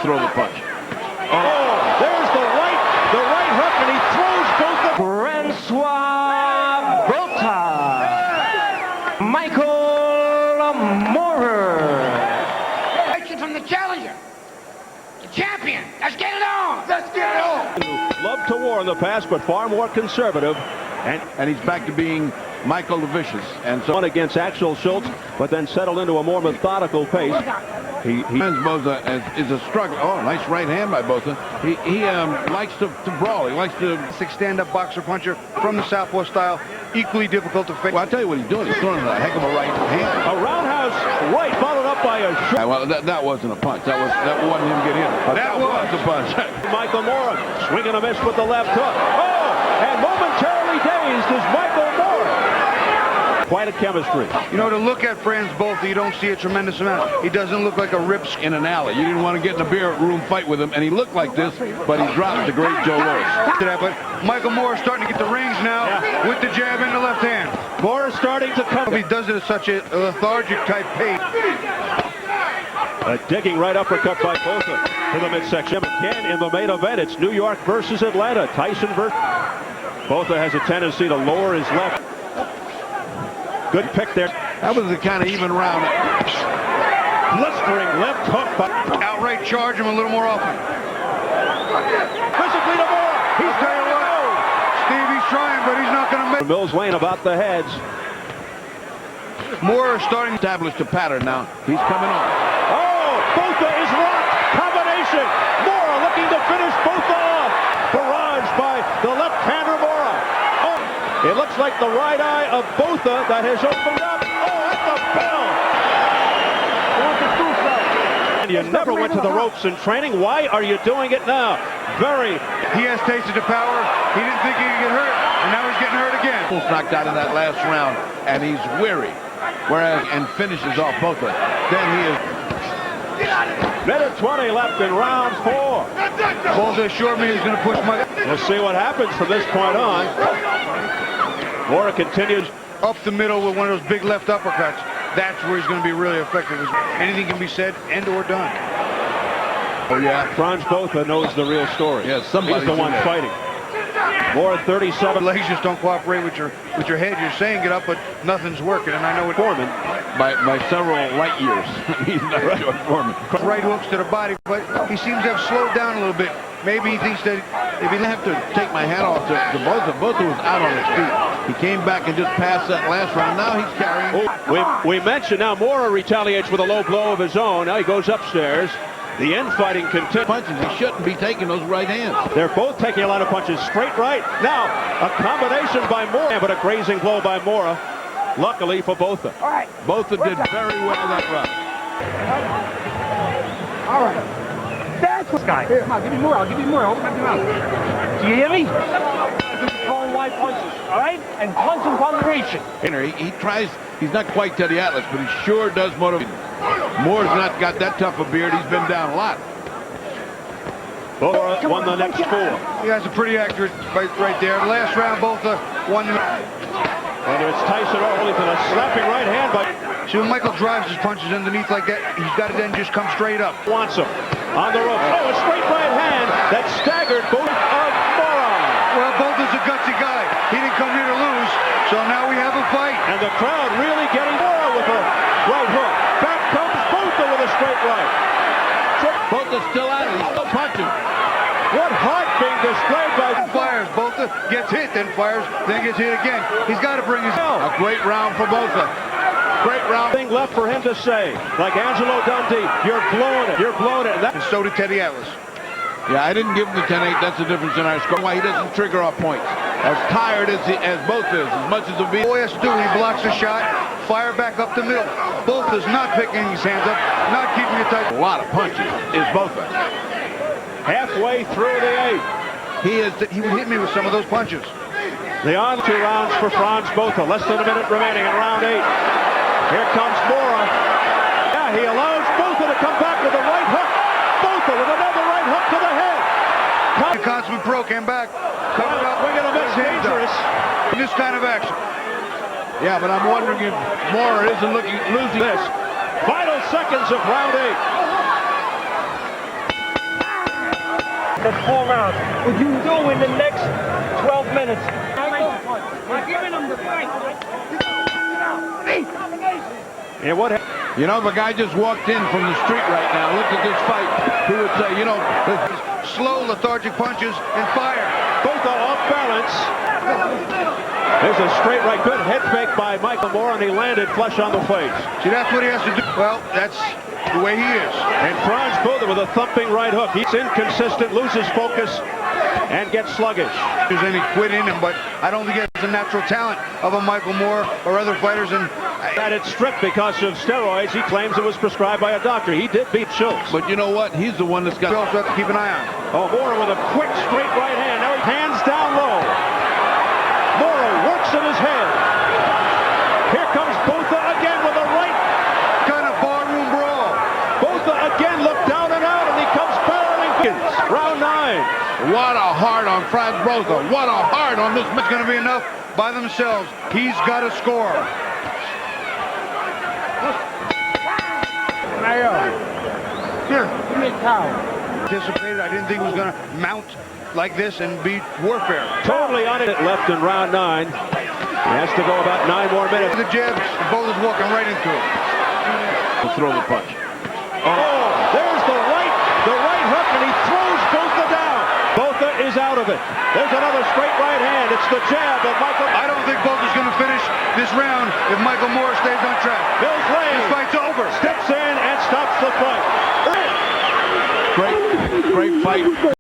throw the punch. Oh, there's the right hook, and he throws both the... Francois Botha. Michael Moorer. Action from the challenger. The champion. Let's get it on. Let's get it on. Loved to war in the past, but far more conservative. And he's back to being Michael the Vicious. And so One against Axel Schultz, but then settled into a more methodical pace. Botha is a struggle. Oh, nice right hand by Botha. He likes to brawl. He likes to stand-up boxer puncher from the southpaw style. Equally difficult to face. Well, I'll tell you what he's doing. He's throwing a heck of a right hand. A roundhouse right followed up by a short. Well, that wasn't a punch. That wasn't him getting hit. But that was a punch. Michael Moorer swinging a miss with the left hook. Oh, and momentarily dazed is Michael Moorer. Quite a chemistry. You know, to look at Franz Botha, you don't see a tremendous amount. He doesn't look like a rips In an alley. You didn't want to get in a beer room fight with him, and he looked like this, but he dropped the great Joe Louis. But Michael Moorer is starting to get the range now with the jab in the left hand. Moorer starting to come. He does it at such a lethargic type pace. A digging right uppercut by Botha to the midsection. Again in the main event, it's New York versus Atlanta. Tyson versus... Botha has a tendency to lower his left. Good pick there. That was the kind of even round. Blistering left hook. Outright charge him a little more often. Physically to Moorer. He's Tell you what, Steve, he's trying, but he's not going to make. Mills Lane about the heads. Moorer is starting to Established a pattern now. He's coming on. Oh, Botha is locked. Combination. Moorer looking to finish Botha off. Barrage by the left-hander Moorer. Oh, it looks like the right eye of Botha that has opened up. Oh, at the bell. And you never went to the ropes in training. Why are you doing it now? He has tasted the power. He didn't think he could get hurt, and now he's getting hurt again. Almost knocked out in that last round, and he's weary. Whereas, and finishes off Botha. Then he is... Minute 20 left in round 4. Botha assured me he was going to push my... We'll see what happens from this point on. Moorer continues. Up the middle with one of those big left uppercuts. That's where he's going to be really effective. Anything can be said and or done. Oh, yeah. Franz Botha knows the real story. Yes, somebody's He's the one in there. fighting. Moorer 37. Legs just don't cooperate with your head. You're saying get up, but nothing's working. And I know it. Foreman. By several light years. He's not George Foreman. Right hooks to the body, but he seems to have slowed down a little bit. Maybe he thinks that If you have to take my hat off to Botha, Botha was out on his feet. He came back and just passed that last round. Now he's carrying. We mentioned now Moorer retaliates with a low blow of his own. Now he goes upstairs. The infighting continues. Punches. He shouldn't be taking those right hands. They're both taking a lot of punches. Straight right. Now a combination by Moorer, but a grazing blow by Moorer. Luckily for Botha. All right. Botha did very well that round. All right. That's what guy. Here, come on, give me more. I'll give you more. Open up your mouth. Do you hear me? Throwing wide punches, all right? And punch in combination. He tries. He's not quite Teddy Atlas, but he sure does motivate. Moore's not got that tough a beard. He's been down a lot. Botha won the next 4. he has a pretty accurate fight right there. Last round, Botha won. Whether it's Tyson or Holyfield, a slapping right hand by... See, when Michael drives his punches underneath like that, he's got to then just come straight up. Wants him on the ropes. Oh, a straight right hand that staggered both of Moorer. Well, Botha's a gutsy guy. He didn't come here to lose, so now we have a fight. And the crowd really getting Moorer with a right hook. Back comes Botha with a straight right. Botha's still at it. He's still punching. What heart being displayed by... Fires. Botha gets hit, then fires, then gets hit again. He's got to bring his... A great round for Botha. Great round. Thing left for him to say, like Angelo Dundee, you're blowing it. You're blowing it. And so did Teddy Atlas. Yeah, I didn't give him the 10-8. That's the difference in our score. Why he doesn't trigger off points. As tired as Botha is, as much as he'll be. All he has to do, he blocks a shot, fire back up the middle. Botha's not picking his hands up, not keeping it tight. A lot of punches is Botha. Halfway through the 8th. He would hit me with some of those punches. The on 2 rounds for Franz Botha. Less than a minute remaining in round 8. Here comes Moorer. Yeah, he allows Botha to come back with a right hook. Botha with another right hook to the head. The consummate pro came back, covered up, We're going to miss dangerous. in this kind of action. Yeah, but I'm wondering if Moorer isn't losing This. Final seconds of round 8. That's 4 rounds. What you do in the next 12 minutes? I'm giving him the fight. And what happened? You know, the guy just walked in from the street right now. Look at this fight. Who would say, you know, Slow, lethargic punches and fire. Both are off balance. There's a straight right, good head fake by Michael Moore, and he landed flush on the face. See, that's what he has to do. Well, that's the way he is. And Francois Botha with a thumping right hook. He's inconsistent, loses focus, and gets sluggish. There's any quit in him, but I don't think he has the natural talent of a Michael Moore or other fighters. And Had it stripped because of steroids. He claims it was prescribed by a doctor. He did beat Schultz. but you know what? He's the one that's got... we also have to keep an eye on. Oh, Moore with a quick straight right hand. Now he hands down low. Moore works in his head. Here comes Botha again with a right. Kind of barroom brawl. Botha again looked down and out, and he comes barreling. Round 9. What a heart on Francois Botha. What a heart on this man. It's going to be enough by themselves. He's got to score. Here, give me a towel. Anticipated. I didn't think it was going to mount like this and be warfare. Totally on it left in round 9. He has to go about 9 more minutes. The jabs, both is walking right into it. He'll throw the punch. Oh, there's the right hook, and he throws Botha down. Botha is out of it. There's another straight right hand. It's the jab of Michael. I don't think Botha's going to finish this round if Michael Moore stays on track. Mills Lane This fight's over. steps in and stops the fight. Great fight.